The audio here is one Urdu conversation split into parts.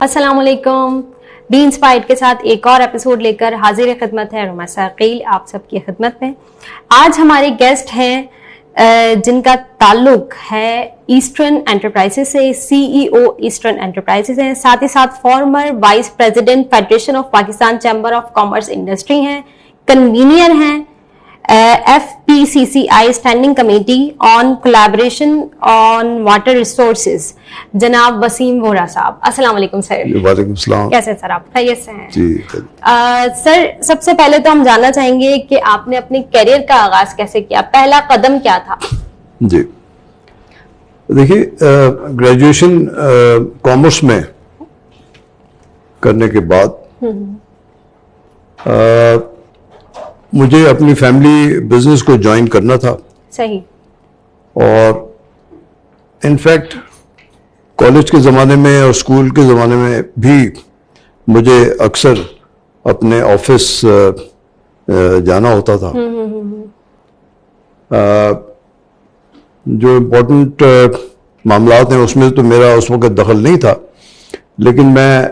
السلام علیکم. بی انسپائرڈ کے ساتھ ایک اور ایپیسوڈ لے کر حاضر خدمت ہے رومیسا عقیل آپ سب کی خدمت میں. آج ہمارے گیسٹ ہیں جن کا تعلق ہے ایسٹرن انٹرپرائزز سے. سی ای او ایسٹرن انٹرپرائزز ہیں, ساتھ ہی ساتھ former vice president federation of Pakistan chamber of commerce industry ہیں, کنوینئر ہیں F P C C I standing committee on collaboration on water resources, جناب وسیم وہرا صاحب. السلام علیکم سر. وعلیکم السلام. کیسے سر آپ خیریت سے ہیں؟ جی سر سب سے پہلے تو ہم جاننا چاہیں گے کہ آپ نے اپنے کیریئر کا آغاز کیسے کیا, پہلا قدم کیا تھا؟ جی دیکھیے, گریجویشن کامرس میں کرنے کے بعد مجھے اپنی فیملی بزنس کو جوائن کرنا تھا. صحیح. اور انفیکٹ کالج کے زمانے میں اور اسکول کے زمانے میں بھی مجھے اکثر اپنے آفس جانا ہوتا تھا. جو امپورٹنٹ معاملات ہیں اس میں تو میرا اس وقت دخل نہیں تھا, لیکن میں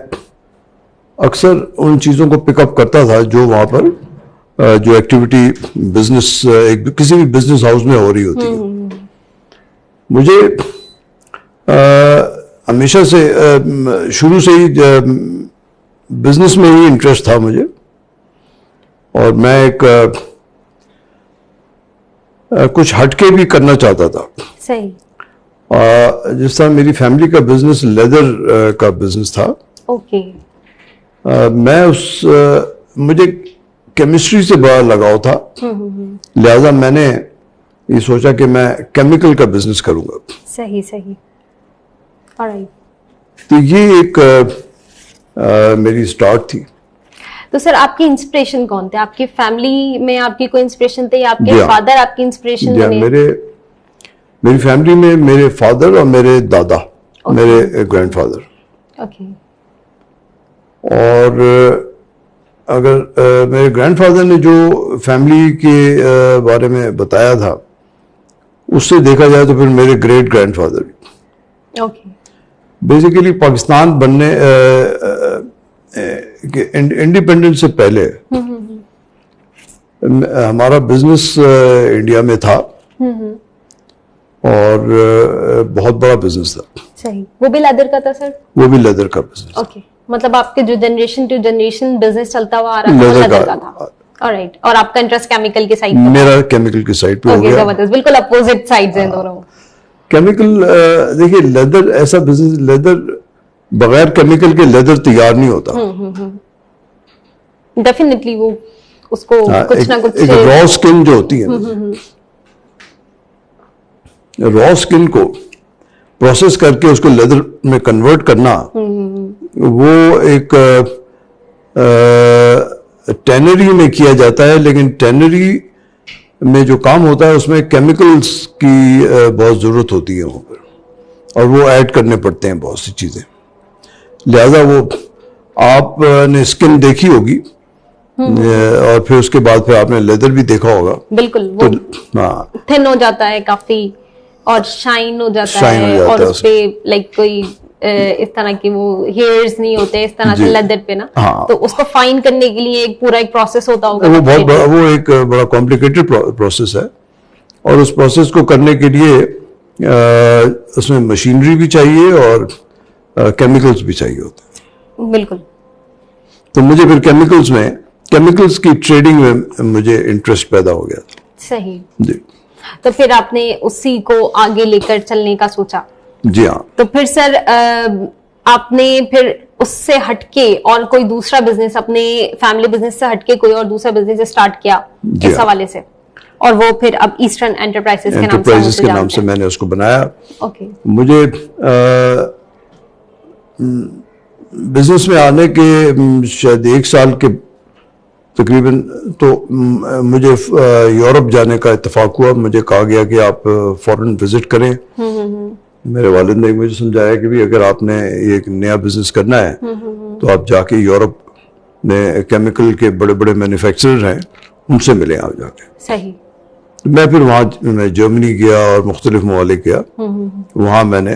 اکثر ان چیزوں کو پک اپ کرتا تھا جو وہاں پر جو ایکٹیویٹی بزنس کسی بھی بزنس ہاؤس میں ہو رہی ہوتی ہے. مجھے ہمیشہ سے شروع سے ہی بزنس میں ہی انٹرسٹ تھا مجھے, اور میں ایک کچھ ہٹ کے بھی کرنا چاہتا تھا. صحیح. جس طرح میری فیملی کا بزنس لیدر کا بزنس تھا. اوکے. میں مجھے کیمسٹری سے بڑا لگاؤ تھا, لہذا میں نے یہ سوچا کہ میں کیمیکل کا بزنس کروں گا. صحیح صحیح. تو یہ ایک میری سٹارٹ تھی. تو سر آپ کی انسپریشن کون تھے؟ آپ کی فیملی میں آپ کی کوئی انسپریشن تھی یا آپ کے فادر آپ کی انسپریشن بنے؟ میری فیملی میں میرے فادر اور میرے دادا, میرے گرینڈ فادر. اوکے. اور اگر میرے گرینڈ فادر نے جو فیملی کے بارے میں بتایا تھا اس سے دیکھا جائے تو پھر میرے گریٹ گرینڈ فادر بھی. اوکے. بیسیکلی پاکستان بننے انڈیپینڈنس سے پہلے ہمارا بزنس انڈیا میں تھا, اور بہت بڑا بزنس تھا. صحیح. وہ بھی لیدر کا تھا سر؟ وہ بھی لیدر کا بزنس. اوکے. مطلب آپ کے جو جنریشن ٹو جنریشن بزنس چلتا ہوا آ رہا تھا لیدر کا تھا. آلرائٹ. اور آپ کا انٹرسٹ کیمیکل کی سائڈ پہ؟ میرا کیمیکل کی سائڈ پہ ہو گیا. بالکل اپوزٹ سائڈز ہیں دونوں. کیمیکل دیکھیے لیدر ایسا بزنس, لیدر بغیر کیمیکل کے لیدر تیار نہیں ہوتا. ڈیفینیٹلی وہ اس کو کچھ نہ کچھ ایک را سکن جو ہوتی ہے, را سکن کو پروسیس کر کے اس کو لیدر میں کنورٹ کرنا, وہ ایک ٹینری میں کیا جاتا ہے, لیکن ٹینری میں جو کام ہوتا ہے اس میں کیمیکلز کی بہت ضرورت ہوتی ہے وہاں پر, اور وہ ایڈ کرنے پڑتے ہیں بہت سی چیزیں. لہذا وہ آپ نے اسکن دیکھی ہوگی اور پھر اس کے بعد پھر آپ نے لیدر بھی دیکھا ہوگا. بالکل. وہ تھن ہو جاتا ہے کافی اور شائن ہو جاتا ہے, اور اس پہ لائک کوئی اس طرح کی وہ ہیئرز نہیں ہوتے اس طرح سے لیدر پہ نا, تو اس کو فائن کرنے کے لیے ایک پورا ایک پروسیس ہوتا ہوگا. وہ بہت بڑا, وہ ایک بڑا کمپلیکیٹڈ پروسیس ہے, اور اس پروسیس کو کرنے کے لیے اس میں مشینری بھی چاہیے اور کیمیکلز بھی چاہیے ہوتے ہیں. بالکل. تو مجھے پھر کیمیکلز کی ٹریڈنگ میں مجھے انٹرسٹ پیدا ہو گیا تھا. صحیح. جی. تو پھر آپ نے اسی کو آگے لے کر چلنے کا سوچا؟ جی ہاں. تو پھر سر آپ نے پھر اس سے ہٹ کے اور کوئی دوسرا بزنس اپنے فیملی بزنس سے ہٹ کے کوئی اور دوسرا بزنس اسٹارٹ کیا اس حوالے سے, اور وہ پھر اب ایسٹرن انٹرپرائزز کے نام سے میں نے اس کو بنایا. اوکے. مجھے بزنس میں آنے کے شاید 1 سال کے تقریباً تو مجھے یورپ جانے کا اتفاق ہوا. مجھے کہا گیا کہ آپ فورن وزٹ کریں. میرے والد نے مجھے سمجھایا کہ بھی اگر آپ نے ایک نیا بزنس کرنا ہے تو آپ جا کے یورپ میں کیمیکل کے بڑے بڑے مینوفیکچرر ہیں ان سے ملیں آپ جا کے. صحیح. میں پھر وہاں میں جرمنی گیا اور مختلف ممالک گیا. وہاں میں نے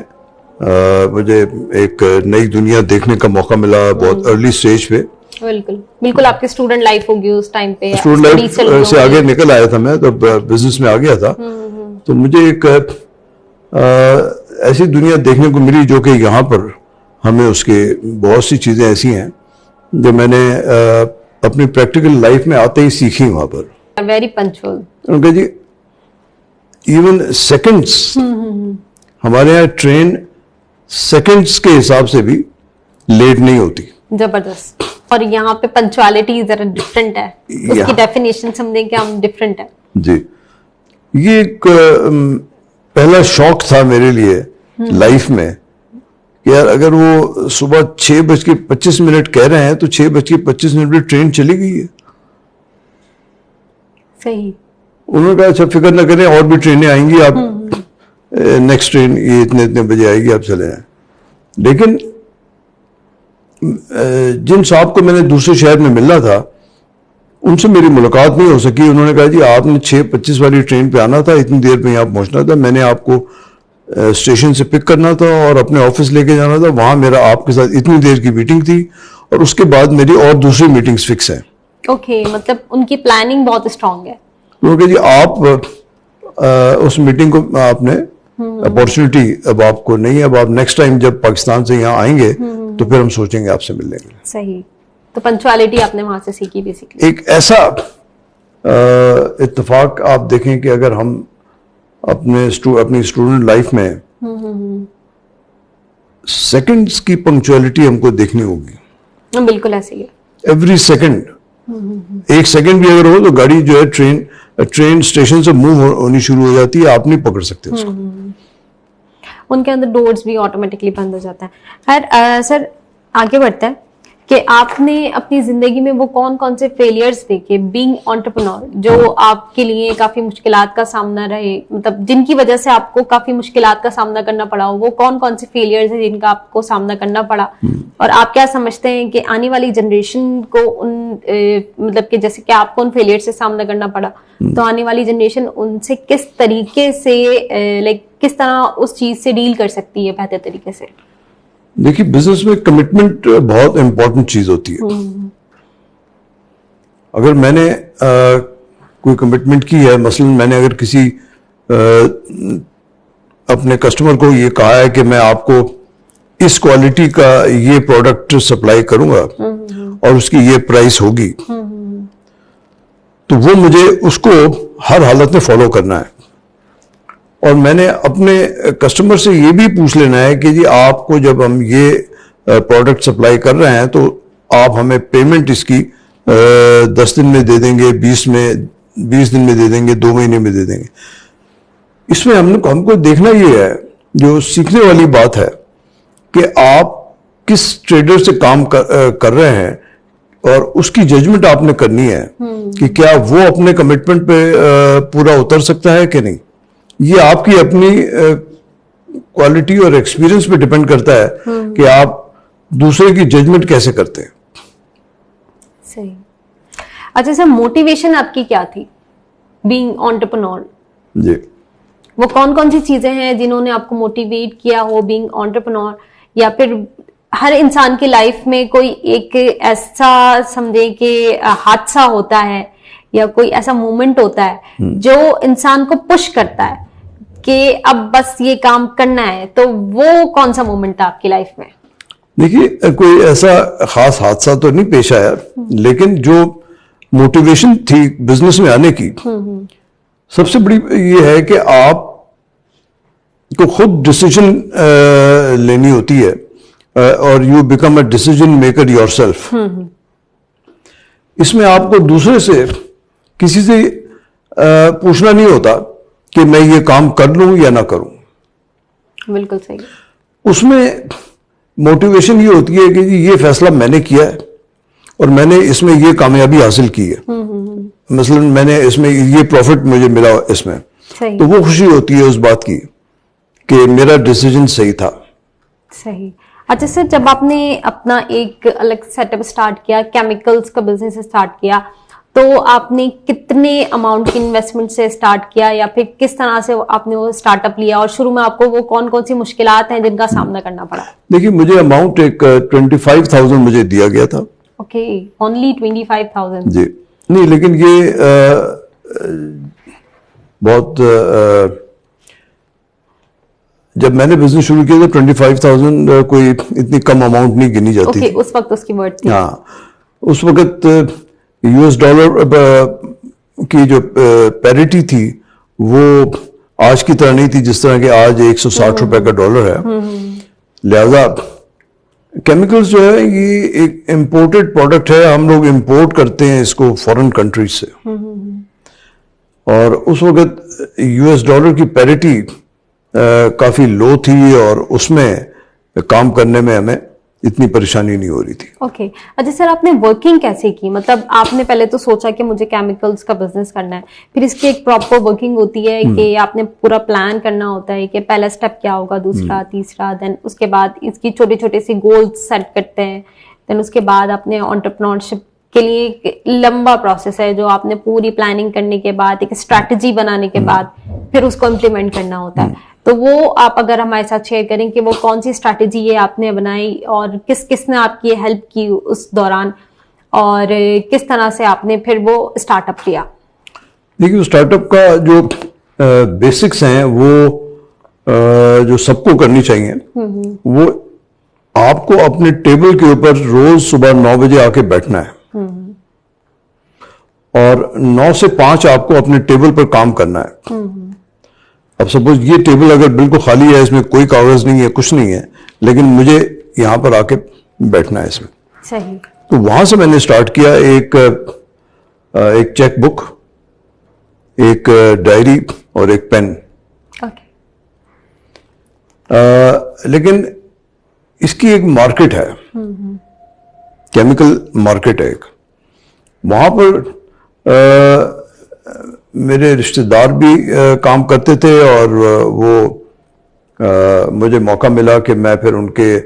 مجھے ایک نئی دنیا دیکھنے کا موقع ملا بہت ارلی سٹیج پہ. بالکل بالکل آپ کی اسٹوڈنٹ لائف ہوگی اس ٹائم پہ, اسٹوڈنٹ لائف سے آگے نکل آیا تھا میں, تو بزنس میں آ گیا تھا. تو مجھے ایک ایسی دنیا دیکھنے کو ملی جو کہ یہاں پر ہمیں اس کے بہت سی چیزیں ایسی ہیں جو میں نے اپنی پریکٹیکل لائف میں آتے ہی سیکھی وہاں پر. ویری پنچوئل. ان کا جی ایون سیکنڈس, ہمارے یہاں ٹرین سیکنڈس کے حساب سے بھی لیٹ نہیں ہوتی. زبردست. اور یہاں پہ پنچوالٹی ذرا ڈفرینٹ ہے, اس کی ڈیفینیشن سمجھیں کہ ہم ڈفرینٹ ہے. جی یہ ایک پہلا شوق تھا میرے لیے لائف میں کہ یار اگر وہ صبح 6:25 کہہ رہے ہیں تو 6:25 پہ ٹرین چلی گئی ہے. صحیح. انہوں نے کہا اچھا فکر نہ کریں اور بھی ٹرینیں آئیں گی, آپ نیکسٹ ٹرین یہ اتنے بجے آئے گی, آپ چلے جائیں. لیکن جن صاحب کو میں نے دوسرے شہر میں ملنا تھا ان سے میری ملاقات نہیں ہو سکی. انہوں نے کہا جی آپ نے 6:25 والی ٹرین پہ آنا تھا, اتنی دیر پہ یہاں پہنچنا تھا, میں نے آپ کو اسٹیشن سے پک کرنا تھا اور اپنے آفس لے کے جانا تھا, وہاں میرا آپ کے ساتھ اتنی دیر کی میٹنگ تھی اور اس کے بعد میری اور دوسری میٹنگز فکس ہیں. اوکے, مطلب ان کی پلاننگ بہت اسٹرانگ ہے. کیونکہ جی آپ اس میٹنگ کو آپ نے اپارچونیٹی اب آپ کو نہیں ہے, اب آپ نیکسٹ ٹائم جب پاکستان سے یہاں آئیں گے تو پھر ہم سوچیں گے آپ سے ملنے کے لیے. صحیح. تو پنچوالٹی آپ نے وہاں سے سیکھی بیسیکلی. ایک ایسا اتفاق آپ دیکھیں کہ اگر ہم اپنی اسٹوڈنٹ لائف میں سیکنڈز کی پنکچوالٹی ہم کو دیکھنی ہوگی. بالکل ایسے ہی ہے. ایوری سیکنڈ, ایک سیکنڈ بھی اگر ہو تو گاڑی جو ہے ٹرین اسٹیشن سے موو ہونی شروع ہو جاتی ہے, آپ نہیں پکڑ سکتے اس کو. ان کے اندر ڈورز بھی آٹومیٹکلی بند ہو جاتا ہے. خیر سر آگے بڑھتے ہیں کہ آپ نے اپنی زندگی میں وہ کون کون سے فیلیئرز دیکھے بینگ انٹرپرینور جو آپ کے لیے کافی مشکلات کا سامنا رہے, مطلب جن کی وجہ سے آپ کو کافی مشکلات کا سامنا کرنا پڑا ہو, وہ کون کون سے فیلیئرز ہیں جن کا آپ کو سامنا کرنا پڑا, اور آپ کیا سمجھتے ہیں کہ آنے والی جنریشن کو ان مطلب کہ جیسے کہ آپ کو ان فیلیئر سے سامنا کرنا پڑا تو آنے والی جنریشن ان سے کس طریقے سے لائک کس طرح اس چیز سے ڈیل کر سکتی ہے بہتر طریقے سے؟ دیکھیے بزنس میں کمٹمنٹ بہت امپورٹنٹ چیز ہوتی ہے. اگر میں نے کوئی کمٹمنٹ کی ہے, مثلا میں نے اگر کسی اپنے کسٹمر کو یہ کہا ہے کہ میں آپ کو اس کوالٹی کا یہ پروڈکٹ سپلائی کروں گا اور اس کی یہ پرائس ہوگی, تو وہ مجھے اس کو ہر حالت میں فالو کرنا ہے. اور میں نے اپنے کسٹمر سے یہ بھی پوچھ لینا ہے کہ جی آپ کو جب ہم یہ پروڈکٹ سپلائی کر رہے ہیں تو آپ ہمیں پیمنٹ اس کی 10 دن میں دے دیں گے, 20 دن میں دے دیں گے, 2 مہینے میں دے دیں گے. اس میں ہم کو دیکھنا یہ ہے, جو سیکھنے والی بات ہے, کہ آپ کس ٹریڈر سے کام کر رہے ہیں اور اس کی ججمنٹ آپ نے کرنی ہے کہ کیا وہ اپنے کمٹمنٹ پہ پورا اتر سکتا ہے کہ نہیں. یہ آپ کی اپنی کوالٹی اور ایکسپیرینس پہ ڈیپینڈ کرتا ہے کہ آپ دوسرے کی ججمنٹ کیسے کرتے ہیں. صحیح. اچھا سر, موٹیویشن آپ کی کیا تھی بینگ انٹرپرینور؟ جی, وہ کون کون سی چیزیں ہیں جنہوں نے آپ کو موٹیویٹ کیا ہو بینگ انٹرپرینور, یا پھر ہر انسان کی لائف میں کوئی ایک ایسا سمجھے کہ حادثہ ہوتا ہے یا کوئی ایسا مومنٹ ہوتا ہے جو انسان کو پش کرتا ہے کہ اب بس یہ کام کرنا ہے, تو وہ کون سا مومنٹ تھا آپ کی لائف میں؟ دیکھیے کوئی ایسا خاص حادثہ تو نہیں پیش آیا, لیکن جو موٹیویشن تھی بزنس میں آنے کی سب سے بڑی یہ ہے کہ آپ کو خود ڈیسیجن لینی ہوتی ہے اور you become a decision maker yourself. اس میں آپ کو دوسرے سے کسی سے پوچھنا نہیں ہوتا کہ میں یہ کام کر لوں یا نہ کروں. بالکل صحیح. اس میں موٹیویشن یہ ہوتی ہے کہ یہ فیصلہ میں نے کیا ہے اور میں نے اس میں یہ کامیابی حاصل کی ہے. مثلا میں نے اس میں یہ پروفٹ مجھے ملا اس میں, تو وہ خوشی ہوتی ہے اس بات کی کہ میرا ڈیسیجن صحیح تھا. صحیح. اچھا سر, جب آپ نے اپنا ایک الگ سیٹ اپ اسٹارٹ کیا, کیمیکلز کا بزنس اسٹارٹ کیا, تو آپ نے کتنے اماؤنٹ کی انویسٹمنٹ سے اسٹارٹ کیا یا پھر کس طرح سے آپ نے وہ اسٹارٹ اپ لیا اور شروع میں آپ کو وہ کون کون سی مشکلات ہیں جن کا سامنا کرنا پڑا؟ دیکھیے مجھے اماؤنٹ ایک 25,000 مجھے دیا گیا تھا. Okay, only 25,000. جی نہیں, لیکن یہ بہت جب میں نے بزنس شروع کیا تو 25,000 کوئی اتنی کم اماؤنٹ نہیں گنی جاتی تھی. اس وقت اس کی ورڈ تھی. ہاں, اس وقت US ڈالر کی جو پیرٹی تھی وہ آج کی طرح نہیں تھی جس طرح کہ آج 160 روپے کا ڈالر ہے. لہذا کیمیکلز جو ہے یہ ایک امپورٹڈ پروڈکٹ ہے, ہم لوگ امپورٹ کرتے ہیں اس کو فورن کنٹریز سے, اور اس وقت US ڈالر کی پیرٹی کافی لو تھی اور اس میں کام کرنے میں ہمیں اتنی پریشانی نہیں ہو رہی تھی. اوکے, اچھا سر, آپ نے ورکنگ کیسے کی؟ مطلب آپ نے پہلے تو سوچا کہ مجھے کیمیکلز کا بزنس کرنا ہے, پھر اس کی ایک پراپر ورکنگ ہوتی ہے کہ آپ نے پورا پلان کرنا ہوتا ہے کہ پہلا سٹیپ کیا ہوگا, دوسرا, تیسرا, دین اس کے بعد اس کی چھوٹے چھوٹے سی گولز سیٹ کرتے ہیں, دین اس کے بعد اپنے انٹرپرینورشپ کے لیے ایک لمبا پروسیس ہے جو آپ نے پوری پلاننگ کرنے کے بعد ایک اسٹریٹجی بنانے کے بعد پھر اس کو امپلیمنٹ کرنا ہوتا ہے. تو وہ آپ اگر ہمارے ساتھ شیئر کریں کہ وہ کون سی اسٹریٹجی ہے آپ نے بنائی اور کس کس نے آپ کی ہیلپ کی اس دوران, اور کس طرح سے آپ نے پھر وہ اسٹارٹ اپ کیا؟ دیکھیے اسٹارٹ اپ کا جو بیسکس ہیں وہ جو سب کو کرنی چاہیے, وہ آپ کو اپنے ٹیبل کے اوپر روز صبح 9 بجے آ کے بیٹھنا ہے اور 9 سے 5 آپ کو اپنے ٹیبل پر کام کرنا ہے. اب سپوز یہ ٹیبل اگر بالکل خالی ہے, اس میں کوئی کاغذ نہیں ہے, کچھ نہیں ہے, لیکن مجھے یہاں پر آ کے بیٹھنا ہے اس میں. صحیح. تو وہاں سے میں نے اسٹارٹ کیا ایک چیک بک, ایک ڈائری اور ایک پین. لیکن اس کی ایک مارکیٹ ہے, کیمیکل مارکیٹ ہے ایک. وہاں پر میرے رشتہ دار بھی کام کرتے تھے اور وہ مجھے موقع ملا کہ میں پھر ان کے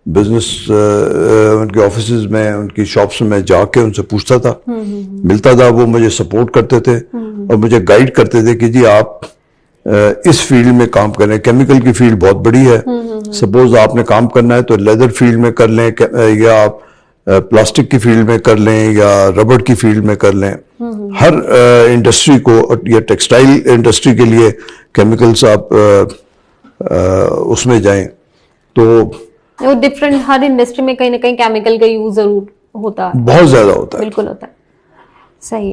بزنس, ان کے آفیسز میں, ان کی شاپس میں جا کے ان سے پوچھتا تھا, ملتا تھا. وہ مجھے سپورٹ کرتے تھے اور مجھے گائیڈ کرتے تھے کہ جی آپ اس فیلڈ میں کام کریں. کیمیکل کی فیلڈ بہت بڑی ہے, سپوز آپ نے کام کرنا ہے تو لیدر فیلڈ میں کر لیں, یا آپ پلاسٹک کی فیلڈ میں کر لیں, یا ربڑ کی فیلڈ میں کر لیں. ہر انڈسٹری کو, یا ٹیکسٹائل انڈسٹری کے لیے کیمیکلز آپ اس میں جائیں. تو وہ ڈفرینٹ, ہر انڈسٹری میں کہیں نہ کہیں کیمیکل کا یوز ضرور ہوتا ہے, بہت زیادہ ہوتا ہے. بالکل ہوتا ہے. صحیح.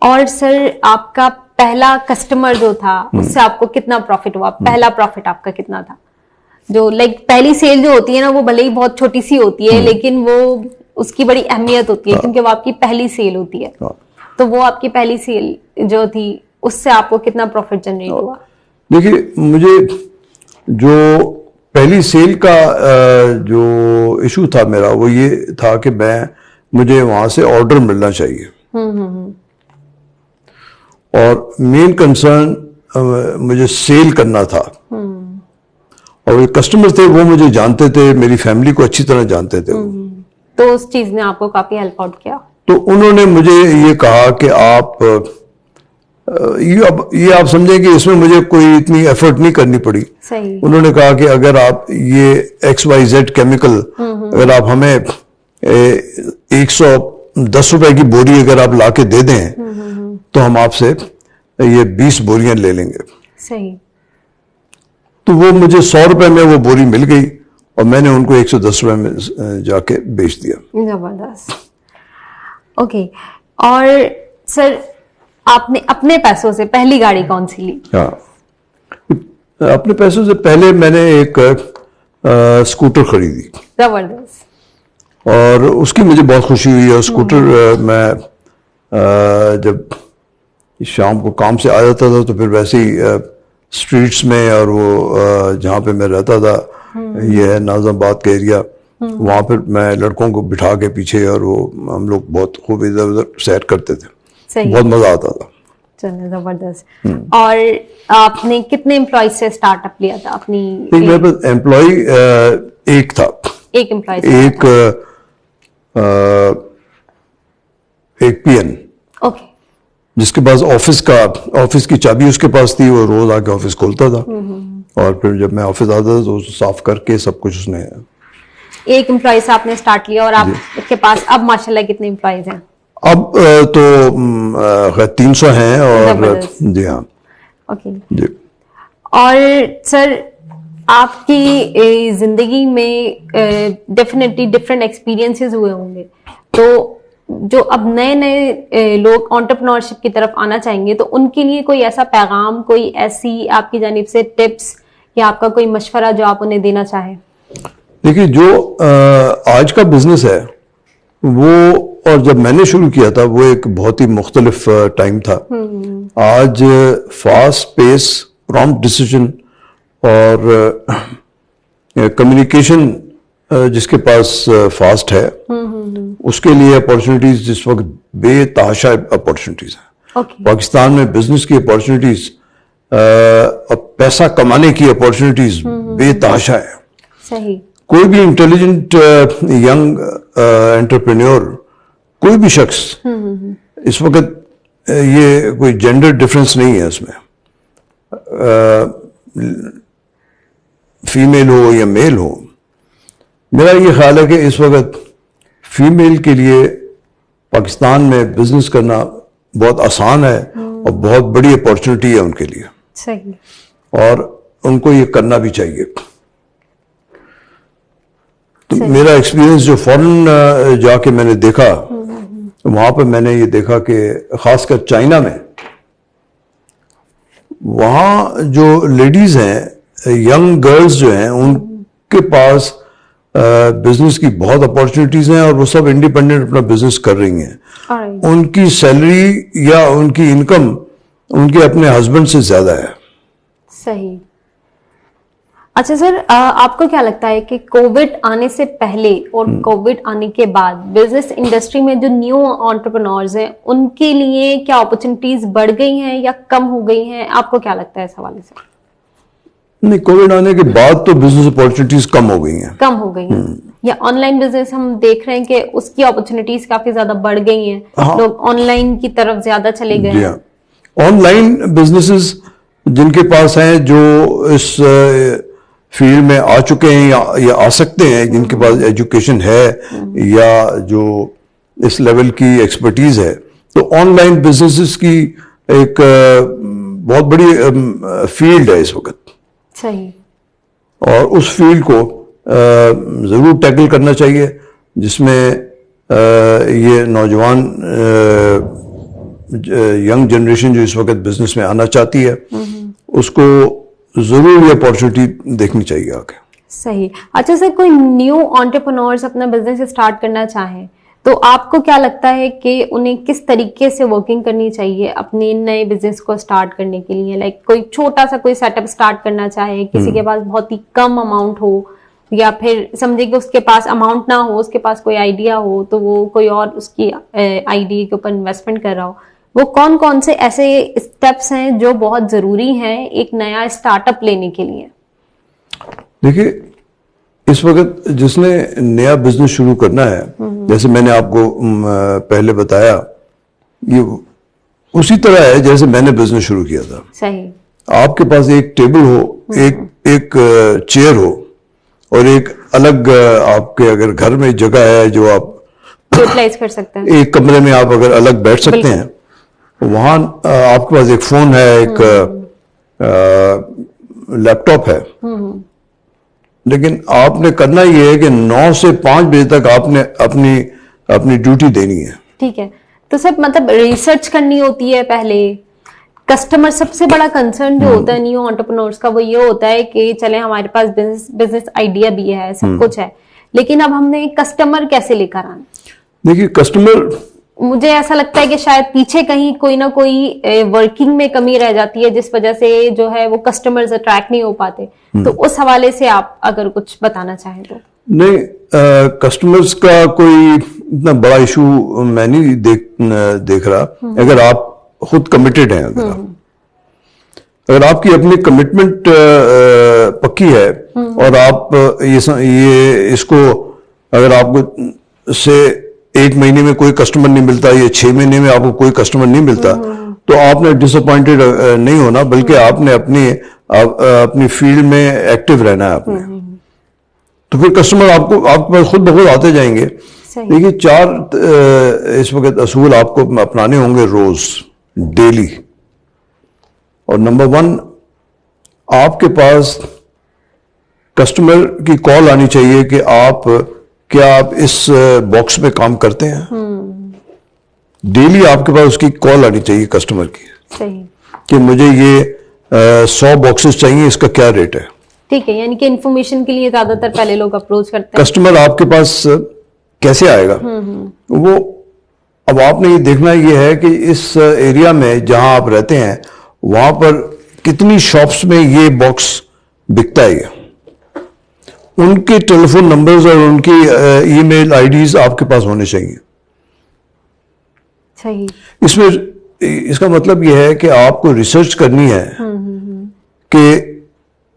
اور سر آپ کا پہلا کسٹمر جو تھا اس سے آپ کو کتنا پروفٹ ہوا؟ پہلا پروفٹ آپ کا کتنا تھا؟ جو پہلی سیل جو ہوتی ہے نا وہ بھلے ہی بہت چھوٹی سی ہوتی ہے لیکن وہ اس کی بڑی اہمیت ہوتی ہے کیونکہ وہ آپ کی پہلی سیل ہوتی ہے. تو وہ آپ کی پہلی سیل جو تھی اس سے آپ کو کتنا پروفٹ جنریٹ ہوا؟ دیکھیے مجھے جو پہلی سیل کا جو ایشو تھا میرا وہ یہ تھا کہ مجھے وہاں سے آرڈر ملنا چاہیے, اور مین کنسرن مجھے سیل کرنا تھا. اور وہ کسٹمر تھے وہ مجھے جانتے تھے, میری فیملی کو اچھی طرح جانتے تھے. تو اس چیز نے آپ کو کافی ہیلپ آؤٹ کیا. تو انہوں نے مجھے یہ کہا کہ آپ یہ آپ سمجھیں کہ اس میں مجھے کوئی اتنی ایفرٹ نہیں کرنی پڑی. صحیح. انہوں نے کہا کہ اگر آپ یہ XYZ کیمیکل اگر آپ ہمیں 110 روپے کی بوری اگر آپ لا کے دے دیں تو ہم آپ سے یہ 20 بوریاں لے لیں گے. صحیح. تو وہ مجھے 100 روپے میں وہ بوری مل گئی اور میں نے ان کو 110 روپے میں جا کے بیچ دیا. زبردست. اوکے. اور سر آپ نے اپنے پیسوں سے پہلی گاڑی کون سی لی؟ ہاں, اپنے پیسوں سے پہلے میں نے ایک اسکوٹر خریدی. زبردست. اور اس کی مجھے بہت خوشی ہوئی. اور اسکوٹر میں جب شام کو کام سے آ جاتا تھا تو پھر ویسے ہی اسٹریٹس میں, اور وہ جہاں پہ میں رہتا تھا یہ ہے ناظم آباد کا ایریا, وہاں پھر میں لڑکوں کو بٹھا کے پیچھے اور وہ ہم لوگ بہت خوب ادھر ادھر سیر کرتے تھے. بہت مزہ آتا تھا. چلے زبردست. اور آپ نے کتنے امپلائیز سے اسٹارٹ اپ لیا تھا اپنی؟ میرے پاس امپلائی ایک تھا. ایک امپلائی. ایک پی این. اوکے. جس کے پاس آفس کی چابی اس کے پاس تھی, وہ روز آ کے آفس کھولتا تھا, اور پھر جب میں آفس آتا تھا تو صاف کر کے سب کچھ اس نے. ایک امپلائی سے آپ نے اسٹارٹ کیا, اور آپ کے پاس اب ماشاءاللہ کتنے امپلائیز ہیں؟ اب تو 300 ہیں. اور جی ہاں. اوکے جی. اور سر آپ کی زندگی میں ڈیفینیٹلی ڈفرینٹ ایکسپیرینسز ہوئے ہوں گے, تو جو اب نئے لوگ انٹرپرینورشپ کی طرف آنا چاہیں گے تو ان کے لیے کوئی ایسا پیغام, کوئی ایسی آپ کی جانب سے ٹپس یا آپ کا کوئی مشورہ جو آپ انہیں دینا چاہیں؟ دیکھیے, جو آج کا بزنس ہے وہ, اور جب میں نے شروع کیا تھا وہ ایک بہت ہی مختلف ٹائم تھا. آج فاسٹ پیس, پرامپٹ ڈیسیژن اور کمیونیکیشن جس کے پاس فاسٹ ہے, اس کے لیے اپارچونیٹیز جس وقت بے تحاشا اپارچونیٹیز ہیں. پاکستان میں بزنس کی اپارچونیٹیز اور پیسہ کمانے کی اپارچونیٹیز بے تحاشا ہے. صحیح. کوئی بھی انٹیلیجنٹ ینگ انٹرپرینور, کوئی بھی شخص اس وقت, یہ کوئی جینڈر ڈفرینس نہیں ہے اس میں, فیمیل ہو یا میل ہو. میرا یہ خیال ہے کہ اس وقت فیمیل کے لیے پاکستان میں بزنس کرنا بہت آسان ہے اور بہت بڑی اپارچونیٹی ہے ان کے لیے. صحیح. اور ان کو یہ کرنا بھی چاہیے. تو میرا ایکسپیرینس جو فورن جا کے میں نے دیکھا, وہاں پہ میں نے یہ دیکھا کہ خاص کر چائنا میں, وہاں جو لیڈیز ہیں, ینگ گرلز جو ہیں, ان کے پاس بزنس کی بہت اپارچونیٹیز ہیں اور وہ سب انڈیپینڈنٹ اپنا بزنس کر رہی ہیں. ان کی سیلری یا ان کی انکم ان کے اپنے ہسبینڈ سے زیادہ ہے. صحیح. اچھا سر, آپ کو کیا لگتا ہے کہ کووڈ آنے سے پہلے اور کووڈ آنے کے بعد بزنس انڈسٹری میں جو نیو انٹرپرینورز ہیں ان کے لیے کیا اپرچونیٹیز بڑھ گئی ہیں یا کم ہو گئی ہیں؟ آپ کو کیا لگتا ہے اس حوالے سے؟ نہیں, کووڈ آنے کے بعد تو بزنس اپارچونیٹیز کم ہو گئی ہیں. کم ہو گئی ہیں, یا آن لائن بزنس ہم دیکھ رہے ہیں کہ اس کی اپرچونیٹیز کافی زیادہ بڑھ گئی ہیں, لوگ آن لائن کی طرف زیادہ چلے گئے ہیں. آن لائن بزنسز جن کے پاس ہیں, جو اس فیلڈ میں آ چکے ہیں یا آ سکتے ہیں, جن کے پاس ایجوکیشن ہے یا جو اس لیول کی ایکسپرٹیز ہے, تو آن لائن بزنسز کی ایک بہت بڑی فیلڈ ہے اس وقت. صحیح. اور اس فیلڈ کو ضرور ٹیکل کرنا چاہیے, جس میں یہ نوجوان ینگ جنریشن جو اس وقت بزنس میں آنا چاہتی ہے, اس کو ضرور یہ اپارچونیٹی دیکھنی چاہیے آگے. صحیح. اچھا سر, کوئی نیو انٹرپرینورز اپنا بزنس اسٹارٹ کرنا چاہیں تو آپ کو کیا لگتا ہے کہ انہیں کس طریقے سے ورکنگ کرنی چاہیے اپنے نئے بزنس کو اسٹارٹ کرنے کے لیے؟ لائک کوئی چھوٹا سا کوئی سیٹ اپ اسٹارٹ کرنا چاہے, کسی کے پاس بہت ہی کم اماؤنٹ ہو, یا پھر سمجھے کہ اس کے پاس اماؤنٹ نہ ہو, اس کے پاس کوئی آئیڈیا ہو تو وہ کوئی اور اس کی آئیڈیا کے اوپر انویسٹمنٹ کر رہا ہو, وہ کون کون سے ایسے اسٹیپس ہیں جو بہت ضروری ہیں ایک نیا اسٹارٹ اپ لینے کے لیے؟ دیکھیے, اس وقت جس نے نیا بزنس شروع کرنا ہے, جیسے میں نے آپ کو پہلے بتایا, یہ اسی طرح ہے جیسے میں نے بزنس شروع کیا تھا. صحیح. آپ کے پاس ایک ٹیبل ہو, ایک چیئر ہو, اور ایک الگ آپ کے اگر گھر میں جگہ ہے جو آپ یوٹیلائز کر سکتے ہیں, ایک کمرے میں آپ اگر الگ بیٹھ سکتے ہیں, وہاں آپ کے پاس ایک فون ہے, ایک لیپ ٹاپ ہے, لیکن آپ نے کرنا یہ ہے کہ 9 سے 5 بجے تک آپ نے اپنی ڈیوٹی دینی ہے. ٹھیک ہے. تو سب مطلب ریسرچ کرنی ہوتی ہے پہلے. کسٹمر سب سے بڑا کنسرن جو ہوتا ہے نیو انٹرپرینورز کا, وہ یہ ہوتا ہے کہ چلے ہمارے پاس بزنس آئیڈیا بھی ہے, سب کچھ ہے, لیکن اب ہم نے کسٹمر کیسے لے کر آنا؟ دیکھیے, کسٹمر, مجھے ایسا لگتا ہے کہ شاید پیچھے کہیں کوئی نہ کوئی ورکنگ میں کمی رہ جاتی ہے, جس وجہ سے جو ہے وہ کسٹمرز اٹریکٹ نہیں ہو پاتے. تو اس حوالے سے آپ اگر کچھ بتانا چاہیں تو. نہیں, کسٹمرز کا کوئی اتنا بڑا ایشو میں نہیں دیکھ رہا. اگر آپ خود کمیٹڈ ہیں, اگر آپ کی اپنی کمٹمنٹ پکی ہے, اور آپ یہ اس کو اگر آپ کو سے 1 مہینے میں کوئی کسٹمر نہیں ملتا یا 6 مہینے میں آپ کو کوئی کسٹمر نہیں ملتا تو آپ نے ڈس اپوائنٹڈ نہیں ہونا, بلکہ آپ نے اپنی فیلڈ میں ایکٹیو رہنا ہے آپ نے. تو پھر کسٹمر آپ کے پاس خود بخود آتے جائیں گے. دیکھیے 4 اس وقت اصول آپ کو اپنانے ہوں گے روز, ڈیلی. اور نمبر 1, آپ کے پاس کسٹمر کی کال آنی چاہیے کہ کیا آپ اس باکس میں کام کرتے ہیں. ڈیلی آپ کے پاس اس کی کال آنی چاہیے کسٹمر کی کہ مجھے یہ 100 باکسز چاہیے, اس کا کیا ریٹ ہے. ٹھیک ہے, یعنی کہ انفارمیشن کے لیے زیادہ تر پہلے لوگ اپروچ کرتے ہیں. کسٹمر آپ کے پاس کیسے آئے گا وہ, اب آپ نے یہ دیکھنا یہ ہے کہ اس ایریا میں جہاں آپ رہتے ہیں وہاں پر کتنی شاپس میں یہ باکس بکتا ہے. ان کے ٹیلی فون نمبرز اور ان کی ای میل آئی ڈیز آپ کے پاس ہونے چاہیے. صحیح. اس کا مطلب یہ ہے کہ آپ کو ریسرچ کرنی ہے کہ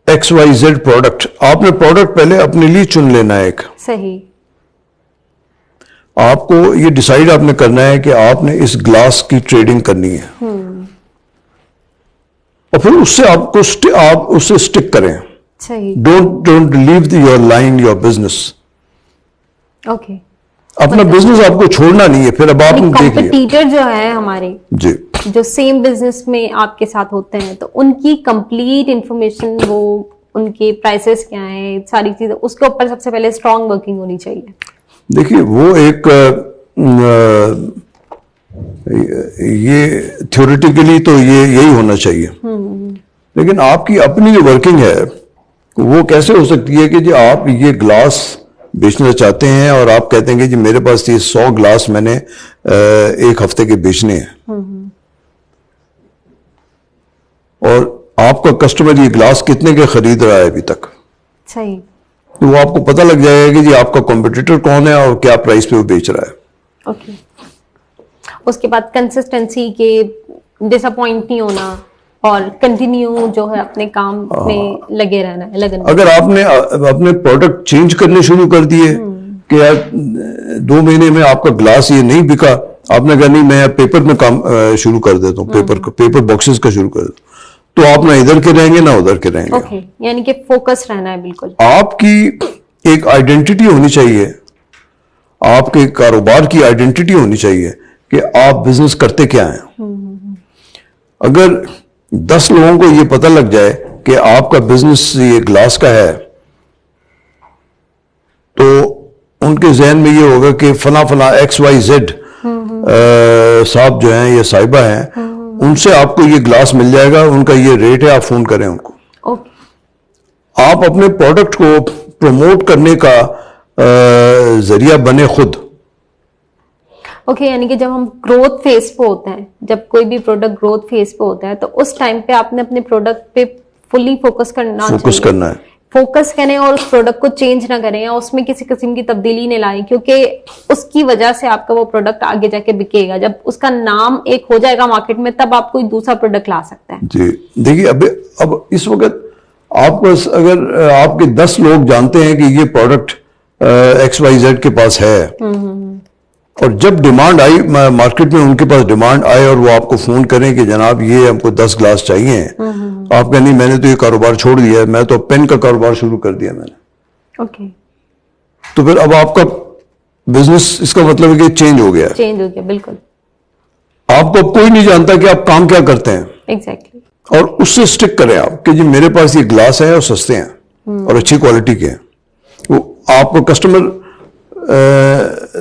XYZ پروڈکٹ, آپ نے پروڈکٹ پہلے اپنے لیے چن لینا ہے ایک. صحیح. آپ کو یہ ڈیسائیڈ آپ نے کرنا ہے کہ آپ نے اس گلاس کی ٹریڈنگ کرنی ہے اور پھر اس سے آپ اس سے اسٹک کریں. صحیح. Don't leave your line, your business. Okay. اپنا بزنس آپ کو چھوڑنا نہیں ہے. پھر اب آپ کمپٹیٹر جو ہے ہمارے جی جو سیم بزنس میں آپ کے ساتھ ہوتے ہیں تو ان کی کمپلیٹ انفارمیشن, وہ ان کے پرائسز کیا ہیں, ساری چیزیں اس کے اوپر سب سے پہلے اسٹرانگ ورکنگ ہونی چاہیے. دیکھیے وہ ایک یہ تھیوریٹیکلی تو یہی ہونا چاہیے, لیکن آپ کی اپنی جو ورکنگ ہے وہ کیسے ہو سکتی ہے کہ جی آپ یہ گلاس بیچنا چاہتے ہیں اور آپ کہتے ہیں کہ جی میرے پاس یہ 100 گلاس میں نے 1 ہفتے کے بیچنے ہیں, اور آپ کا کسٹمر یہ گلاس کتنے کے خرید رہا ہے ابھی تک. صحیح. تو وہ آپ کو پتہ لگ جائے گا کہ جی آپ کا کمپٹیٹر کون ہے اور کیا پرائس پہ وہ بیچ رہا ہے. اوکے. اس کے بعد کنسسٹنسی کے, ڈس اپوائنٹ نہیں ہونا اور کنٹینیو جو ہے اپنے کام میں لگے رہنا ہے. اگر آپ نے اپنے پروڈکٹ چینج کرنے شروع کر دیے کہ یار 2 مہینے میں آپ کا گلاس یہ نہیں بکا, آپ نے کہا نہیں میں پیپر میں کام شروع کر دیتا ہوں, پیپر باکسز کا شروع کر دیتا ہوں, تو آپ نہ ادھر کے رہیں گے نہ ادھر کے رہیں گے. اوکے. یعنی کہ فوکس رہنا ہے بالکل. آپ کی ایک آئیڈینٹی ہونی چاہیے, آپ کے کاروبار کی آئیڈینٹی ہونی چاہیے کہ آپ بزنس کرتے کیا ہیں. اگر 10 لوگوں کو یہ پتہ لگ جائے کہ آپ کا بزنس یہ گلاس کا ہے تو ان کے ذہن میں یہ ہوگا کہ فلاں XYZ صاحب جو ہیں یا صاحبہ ہیں, ان سے آپ کو یہ گلاس مل جائے گا, ان کا یہ ریٹ ہے, آپ فون کریں ان کو. آپ اپنے پروڈکٹ کو پروموٹ کرنے کا ذریعہ بنے خود. اوکے. یعنی کہ جب ہم گروتھ فیز پہ ہوتے ہیں, جب کوئی بھی پروڈکٹ گروتھ فیز پہ ہوتا ہے تو اس ٹائم پہ آپ نے اپنے پروڈکٹ پہ فلی فوکس کرنا ہے. فوکس کریں اور اس پروڈکٹ کو چینج نہ کریں یا اس میں کسی قسم کی تبدیلی نہیں لائیں, کیونکہ اس کی وجہ سے آپ کا وہ پروڈکٹ آگے جا کے بکے گا. جب اس کا نام ایک ہو جائے گا مارکیٹ میں تب آپ کوئی دوسرا پروڈکٹ لا سکتا ہے. جی دیکھیے اب اس وقت آپ کو اگر آپ کے 10 لوگ جانتے ہیں کہ یہ پروڈکٹ XYZ کے پاس ہے اور جب ڈیمانڈ آئی مارکیٹ میں, ان کے پاس ڈیمانڈ آئے اور وہ آپ کو فون کریں کہ جناب یہ ہم کو 10 گلاس چاہیے, آپ کہیں نہیں میں نے تو یہ کاروبار چھوڑ دیا ہے, میں تو پین کا کاروبار شروع کر دیا میں نے. اوکے. تو پھر اب آپ کا بزنس, اس کا مطلب ہے کہ چینج ہو گیا. بالکل. آپ کو اب کوئی نہیں جانتا کہ آپ کام کیا کرتے ہیں. ایگزیکٹلی. اور اس سے اسٹک کریں آپ کہ جی میرے پاس یہ گلاس ہے اور سستے ہیں اور اچھی کوالٹی کے ہیں. وہ آپ کو کسٹمر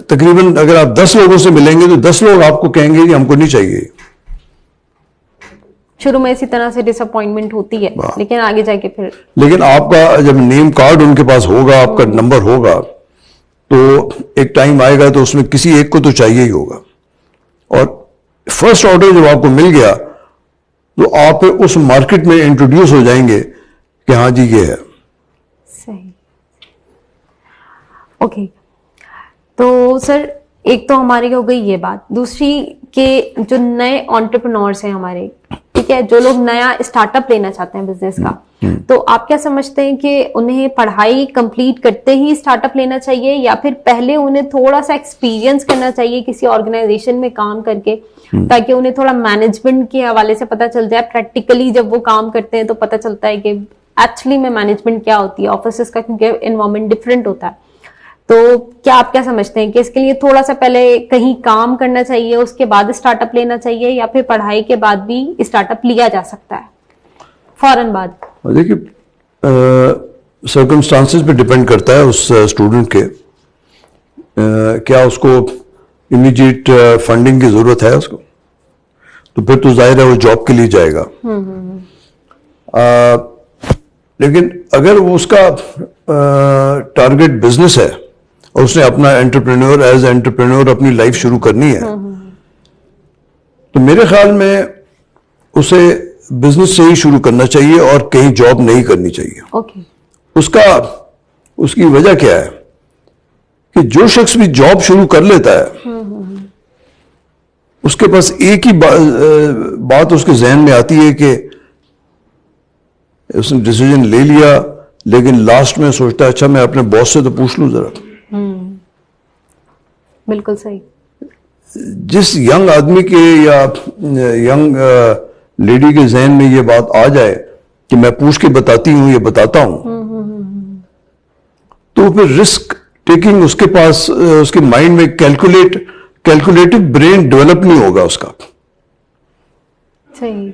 تقریباً اگر آپ 10 لوگوں سے ملیں گے تو 10 لوگ آپ کو کہیں گے کہ ہم کو نہیں چاہیے. شروع میں اسی طرح سے ڈس اپوائنٹمنٹ ہوتی ہے, لیکن آگے جا کے پھر لیکن آپ کا جب نیم کارڈ ان کے پاس ہوگا, آپ کا نمبر ہوگا, تو ایک ٹائم آئے گا تو اس میں کسی ایک کو تو چاہیے ہی ہوگا. اور فرسٹ آرڈر جب آپ کو مل گیا تو آپ اس مارکیٹ میں انٹروڈیوس ہو جائیں گے کہ ہاں جی یہ ہے. صحیح. اوکے. تو سر ایک تو ہماری ہو گئی یہ بات. دوسری کہ جو نئے انٹرپرینورز ہیں ہمارے, ٹھیک ہے, جو لوگ نیا اسٹارٹ اپ لینا چاہتے ہیں بزنس کا, تو آپ کیا سمجھتے ہیں کہ انہیں پڑھائی کمپلیٹ کرتے ہی اسٹارٹ اپ لینا چاہیے, یا پھر پہلے انہیں تھوڑا سا ایکسپیرینس کرنا چاہیے کسی آرگنائزیشن میں کام کر کے, تاکہ انہیں تھوڑا مینجمنٹ کے حوالے سے پتہ چل جائے, پریکٹیکلی جب وہ کام کرتے ہیں تو پتہ چلتا ہے کہ ایکچولی میں مینجمنٹ کیا ہوتی ہے آفیسز کا, کیونکہ انوائرمنٹ ڈفرینٹ ہوتا ہے. تو کیا آپ کیا سمجھتے ہیں کہ اس کے لیے تھوڑا سا پہلے کہیں کام کرنا چاہیے, اس کے بعد اسٹارٹ اپ لینا چاہیے, یا پھر پڑھائی کے بعد بھی اسٹارٹ اپ لیا جا سکتا ہے فوراً بعد؟ دیکھیے, سرکمسٹانسز پہ ڈپینڈ کرتا ہے اس اسٹوڈنٹ کے, کیا اس کو امیڈیٹ فنڈنگ کی ضرورت ہے اس کو, تو پھر تو ظاہر ہے وہ جاب کے لیے جائے گا. لیکن اگر وہ اس کا ٹارگیٹ بزنس ہے اور اس نے اپنا ایز انٹرپرینور اپنی لائف شروع کرنی ہے, تو میرے خیال میں اسے بزنس سے ہی شروع کرنا چاہیے اور کہیں جاب نہیں کرنی چاہیے. اس کی وجہ کیا ہے کہ جو شخص بھی جاب شروع کر لیتا ہے اس کے پاس ایک ہی بات اس کے ذہن میں آتی ہے کہ اس نے ڈیسیجن لے لیا, لیکن لاسٹ میں سوچتا ہے اچھا میں اپنے باس سے تو پوچھ لوں ذرا. بالکل صحیح. جس ینگ آدمی کے یا ینگ لیڈی کے ذہن میں یہ بات آ جائے کہ میں پوچھ کے بتاتی ہوں, یہ بتاتا ہوں, تو پھر رسک ٹیکنگ اس کے پاس, اس کے مائنڈ میں کیلکولیٹو برین ڈیولپ نہیں ہوگا اس کا. صحیح.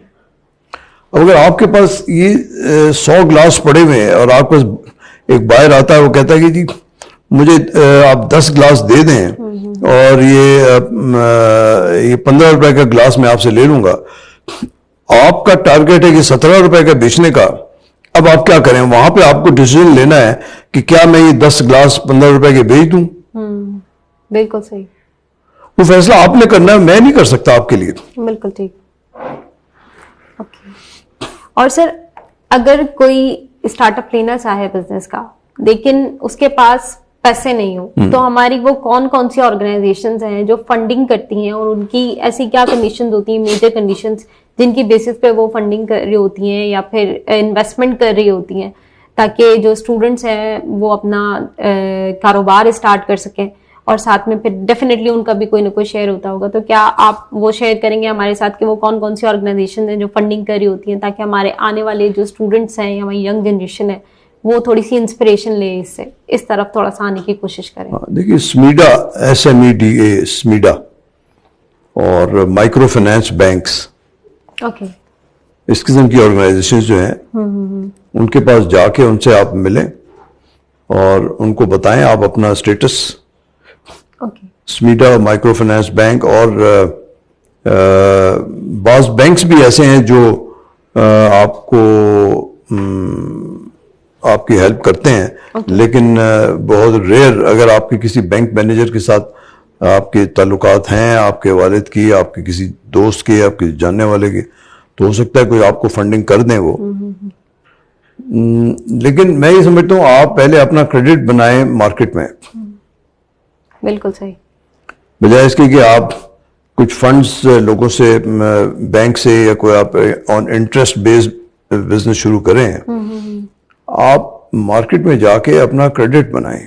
اگر آپ کے پاس یہ 100 گلاس پڑے ہوئے ہیں اور آپ کے پاس ایک بائر آتا ہے, وہ کہتا ہے کہ جی مجھے آپ 10 گلاس دے دیں اور یہ 15 روپے کا گلاس میں آپ سے لے لوں گا, آپ کا ٹارگیٹ ہے کہ 17 روپے کا بیچنے کا. اب آپ کیا کریں, وہاں پہ آپ کو ڈیسیژن لینا ہے کہ کیا میں یہ 10 گلاس 15 روپے کے بیچ دوں. بالکل صحیح. وہ فیصلہ آپ نے کرنا ہے, میں نہیں کر سکتا آپ کے لیے. بالکل ٹھیک. اور سر, اگر کوئی اسٹارٹ اپ لینا چاہے بزنس کا لیکن اس کے پاس پیسے نہیں ہو, تو ہماری وہ کون کون سی آرگنائزیشنز ہیں جو فنڈنگ کرتی ہیں, اور ان کی ایسی کیا کنڈیشنز ہوتی ہیں, میجر کنڈیشنز جن کی بیسس پہ وہ فنڈنگ کر رہی ہوتی ہیں یا پھر انویسٹمنٹ کر رہی ہوتی ہیں, تاکہ جو اسٹوڈنٹس ہیں وہ اپنا کاروبار اسٹارٹ کر سکیں, اور ساتھ میں پھر ڈیفینیٹلی ان کا بھی کوئی نہ کوئی شیئر ہوتا ہوگا. تو کیا آپ وہ شیئر کریں گے ہمارے ساتھ کہ وہ کون کون سی آرگنائزیشن ہیں جو فنڈنگ کر رہی ہوتی ہیں, تاکہ ہمارے آنے والے جو اسٹوڈنٹس ہیں یا ہماری ینگ جنریشن ہے وہ تھوڑی سی انسپریشن لے, اس سے اس طرف تھوڑا سا آنے کی کوشش کریں. دیکھیے, SMEDA SMEDA SMEDA اور مائکرو فائنانس بینکس, اس قسم کی آرگنائزیشن جو ہیں ان کے پاس جا کے ان سے آپ ملیں اور ان کو بتائیں آپ اپنا status. SMEDA microfinance bank, اور بعض بینکس بھی ایسے ہیں جو آپ کو آپ کی ہیلپ کرتے ہیں, لیکن بہت ریئر. اگر آپ کے کسی بینک مینیجر کے ساتھ آپ کے تعلقات ہیں, آپ کے والد کی, آپ کے کسی دوست کے, آپ کے جاننے والے کے, تو ہو سکتا ہے کوئی آپ کو فنڈنگ کر دیں وہ. لیکن میں یہ سمجھتا ہوں آپ پہلے اپنا کریڈٹ بنائیں مارکیٹ میں. بالکل صحیح. بجائے اس کے کہ آپ کچھ فنڈز لوگوں سے, بینک سے, یا کوئی آپ آن انٹرسٹ بیسڈ بزنس شروع کریں, آپ مارکیٹ میں جا کے اپنا کریڈٹ بنائیں,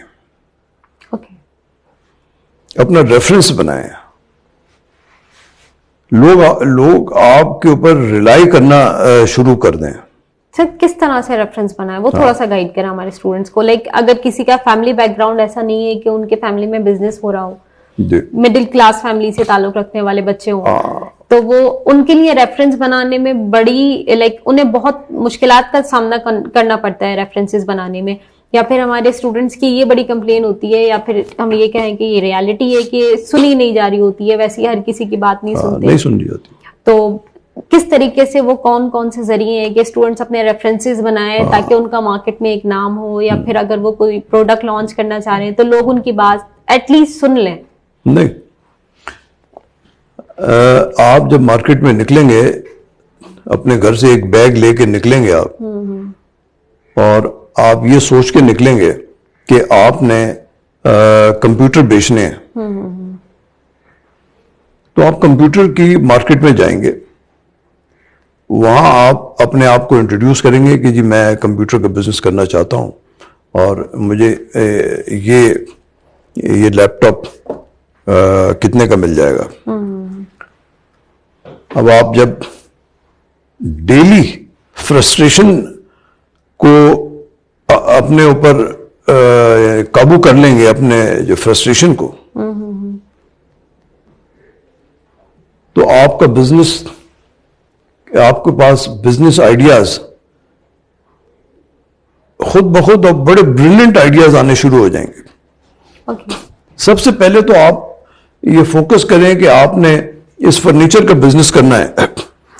اپنا ریفرنس بنائیں. لوگ آپ کے اوپر ریلائی کرنا شروع کر دیں. سر, کس طرح سے ریفرنس بنا ہے وہ تھوڑا سا گائیڈ کریں ہمارے اسٹوڈنٹس کو. لائک اگر کسی کا فیملی بیک گراؤنڈ ایسا نہیں ہے کہ ان کے فیملی میں بزنس ہو رہا ہو, مڈل کلاس فیملی سے تعلق رکھنے والے بچے ہوں, تو وہ ان کے لیے ریفرنس بنانے میں بڑی انہیں بہت مشکلات کا سامنا کرنا پڑتا ہے ریفرنسز بنانے میں. یا پھر ہمارے اسٹوڈنٹس کی یہ بڑی کمپلین ہوتی ہے, یا پھر ہم یہ کہیں کہ یہ ریالٹی ہے کہ سنی نہیں جا رہی ہوتی ہے, ویسی ہر کسی کی بات نہیں سن رہی ہوتی. تو کس طریقے سے وہ کون کون سے ذریعے ہیں کہ اسٹوڈنٹس اپنے ریفرنسز بنائیں تاکہ ان کا مارکیٹ میں ایک نام ہو, یا پھر اگر وہ کوئی پروڈکٹ لانچ کرنا چاہ رہے ہیں تو لوگ ان کی بات ایٹ لیسٹ سن لیں. نہیں, آپ جب مارکیٹ میں نکلیں گے, اپنے گھر سے ایک بیگ لے کے نکلیں گے آپ, اور آپ یہ سوچ کے نکلیں گے کہ آپ نے کمپیوٹر بیچنے ہیں, تو آپ کمپیوٹر کی مارکیٹ میں جائیں گے, وہاں آپ اپنے آپ کو انٹروڈیوس کریں گے کہ جی میں کمپیوٹر کا بزنس کرنا چاہتا ہوں اور مجھے یہ لیپ ٹاپ کتنے کا مل جائے گا. اب آپ جب ڈیلی فرسٹریشن کو اپنے اوپر قابو کر لیں گے, اپنے جو فرسٹریشن کو, تو آپ کا بزنس, آپ کے پاس بزنس آئیڈیاز خود بخود اور بڑے بریلینٹ آئیڈیاز آنے شروع ہو جائیں گے. سب سے پہلے تو آپ یہ فوکس کریں کہ آپ نے اس فرنیچر کا بزنس کرنا ہے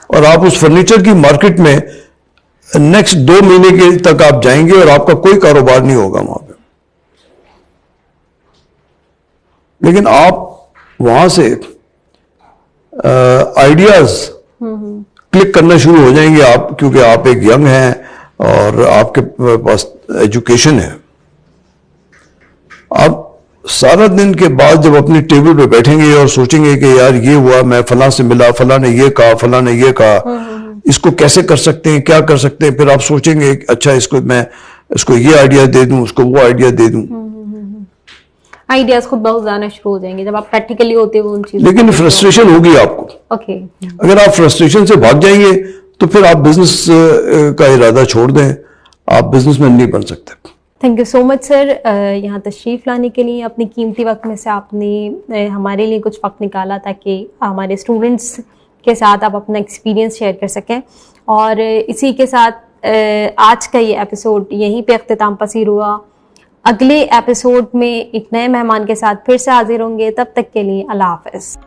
اور آپ اس فرنیچر کی مارکیٹ میں نیکسٹ 2 مہینے کے تک آپ جائیں گے اور آپ کا کوئی کاروبار نہیں ہوگا وہاں پہ. لیکن آپ وہاں سے آئیڈیاز کلک کرنا شروع ہو جائیں گے, آپ کیونکہ آپ ایک ینگ ہیں اور آپ کے پاس ایجوکیشن ہے. آپ سارا دن کے بعد جب اپنی ٹیبل پہ بیٹھیں گے اور سوچیں گے کہ یار یہ ہوا, میں فلاں سے ملا, فلاں نے یہ کہا, فلاں نے یہ کہا, اس کو کیسے کر سکتے ہیں, کیا کر سکتے ہیں, پھر آپ سوچیں گے اچھا اس کو یہ آئیڈیا دے دوں, اس کو وہ آئیڈیا دے دوں. آئیڈیاز خود بہت زیادہ شروع ہو جائیں گے جب آپ پریکٹیکلی ہوتے ہوئے ان چیزوں. لیکن فرسٹریشن ہوگی آپ کو. اگر آپ فرسٹریشن سے بھاگ جائیں گے تو پھر آپ بزنس کا ارادہ چھوڑ دیں, آپ بزنس مین نہیں بن سکتے. تھینک یو سو مچ سر, یہاں تشریف لانے کے لیے. اپنی قیمتی وقت میں سے آپ نے ہمارے لیے کچھ وقت نکالا تاکہ ہمارے اسٹوڈنٹس کے ساتھ آپ اپنا ایکسپیرینس شیئر کر سکیں. اور اسی کے ساتھ آج کا یہ ایپیسوڈ یہیں پہ اختتام پذیر ہوا. اگلے ایپیسوڈ میں ایک نئے مہمان کے ساتھ پھر سے حاضر ہوں گے. تب تک کے لیے اللہ حافظ.